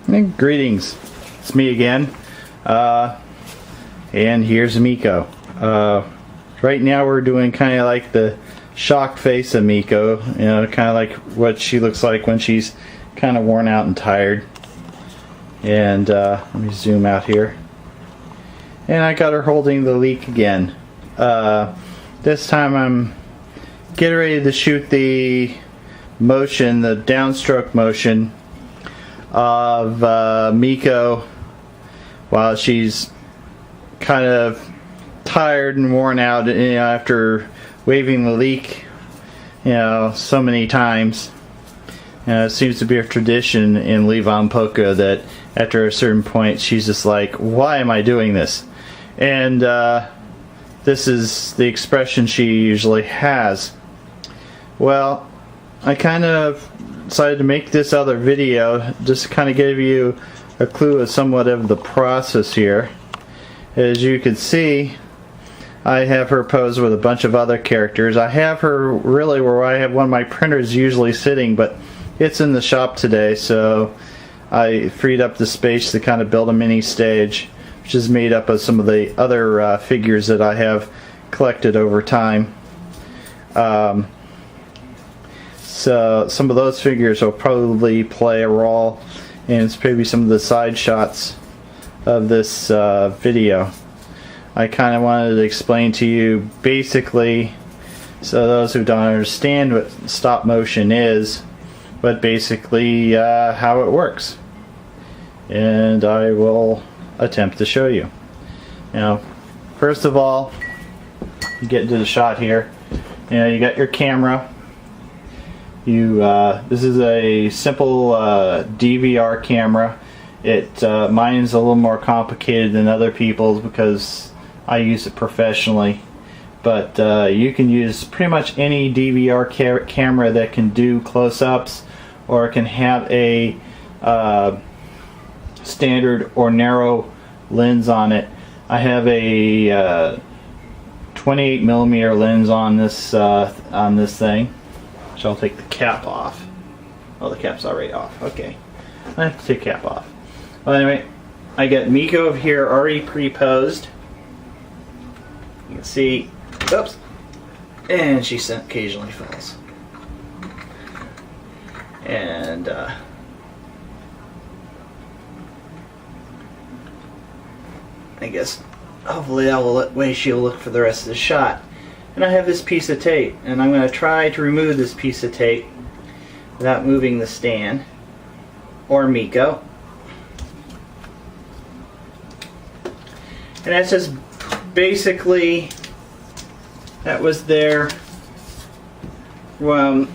Greetings, it's me again, and here's Miko. Right now we're doing kind of like the shocked face of Miko, you know, kind of like what she looks like when she's kind of worn out and tired. And let me zoom out here. And I got her holding the leek again. This time I'm getting ready to shoot the motion, the downstroke motion of Miko while she's kind of tired and worn out, you know, after waving the leek, you know, so many times. It seems to be a tradition in Miku Polkka that after a certain point she's just like, why am I doing this? And this is the expression she usually has. Well, I kind of decided to make this other video just to kind of give you a clue of somewhat of the process here. As you can see, I have her posed with a bunch of other characters. I have her really where I have one of my printers usually sitting, but it's in the shop today, so I freed up the space to kind of build a mini stage, which is made up of some of the other figures that I have collected over time. So some of those figures will probably play a role, and it's maybe some of the side shots of this video. I kind of wanted to explain to you basically, so those who don't understand what stop motion is, but basically how it works. And I will attempt to show you. Now, first of all, you get into the shot here. You know, you got your camera. This is a simple DVR camera. Mine is a little more complicated than other people's because I use it professionally. But you can use pretty much any DVR camera that can do close-ups or can have a standard or narrow lens on it. I have a 28mm lens on this thing. So I'll take the cap off. Oh, the cap's already off. Okay. I have to take the cap off. Well, anyway, I got Miko over here already pre-posed. You can see, oops, and she occasionally falls. And I guess hopefully that will way she'll look for the rest of the shot. And I have this piece of tape, and I'm going to try to remove this piece of tape without moving the stand or Miko. And that's just basically, that was there when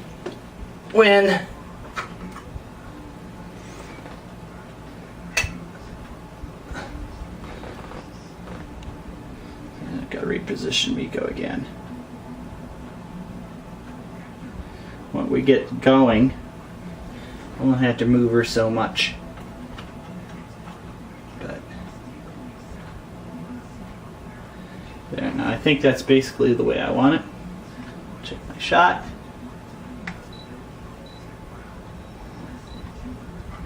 I've got to reposition Miko again. When we get going, I won't have to move her so much. But there, now I think that's basically the way I want it. Check my shot.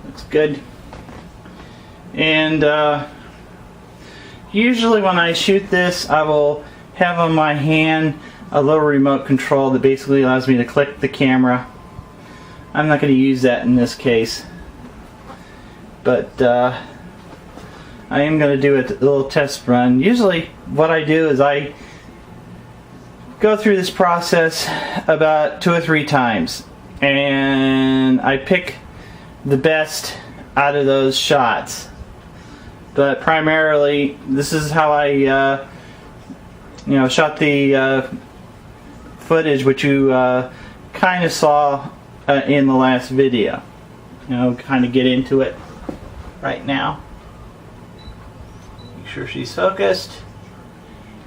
Looks good. And usually when I shoot this, I will have on my hand a little remote control that basically allows me to click the camera. I'm not going to use that in this case, but I am going to do a little test run. Usually what I do is I go through this process about 2 or 3 times, and I pick the best out of those shots. But primarily, this is how I shot the footage which you kind of saw in the last video. You know, kind of get into it right now. Make sure she's focused.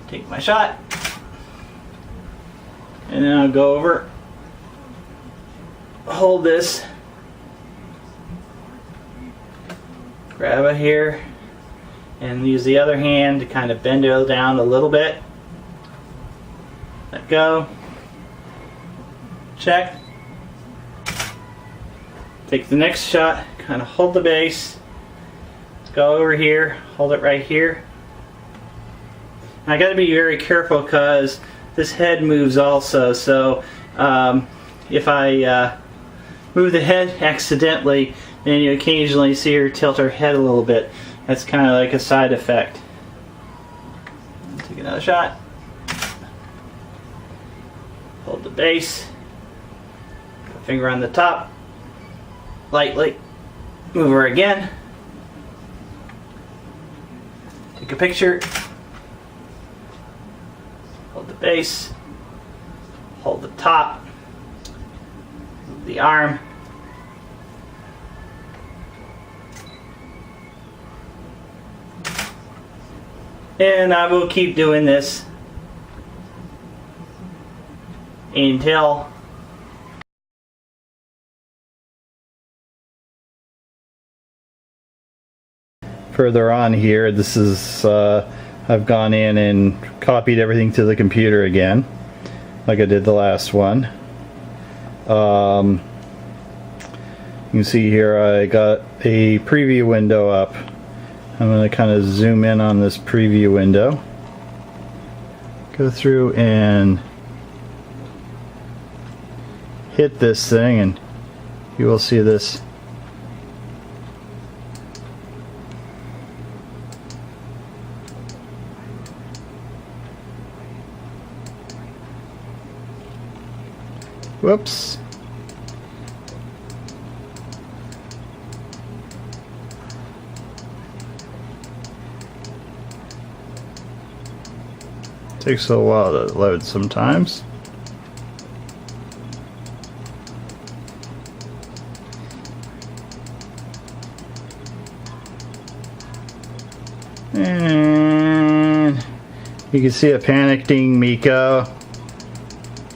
Take my shot. And then I'll go over, hold this, grab it here, and use the other hand to kind of bend it down a little bit. Let go. Check. Take the next shot, kind of hold the base, go over here, hold it right here. I got to be very careful because this head moves also, so if I move the head accidentally, then you occasionally see her tilt her head a little bit. That's kind of like a side effect. Take another shot. Hold the base. Put a finger on the top. Lightly. Move her again. Take a picture. Hold the base. Hold the top. Move the arm. And I will keep doing this until further on here. This is I've gone in and copied everything to the computer again, like I did the last one. You can see here I got a preview window up. I'm going to kind of zoom in on this preview window. Go through and hit this thing and you will see this. Whoops. Takes a while to load sometimes. And you can see a panicking Miku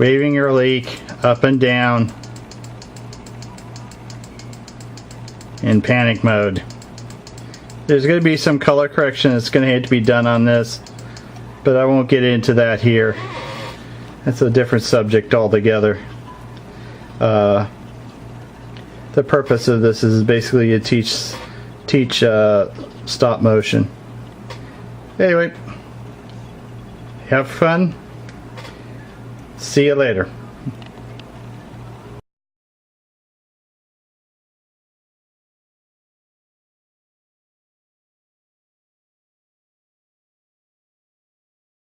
waving her leak up and down in panic mode. There's going to be some color correction that's going to have to be done on this, but I won't get into that here. That's a different subject altogether. The purpose of this is basically to teach stop motion. Anyway, have fun. See you later.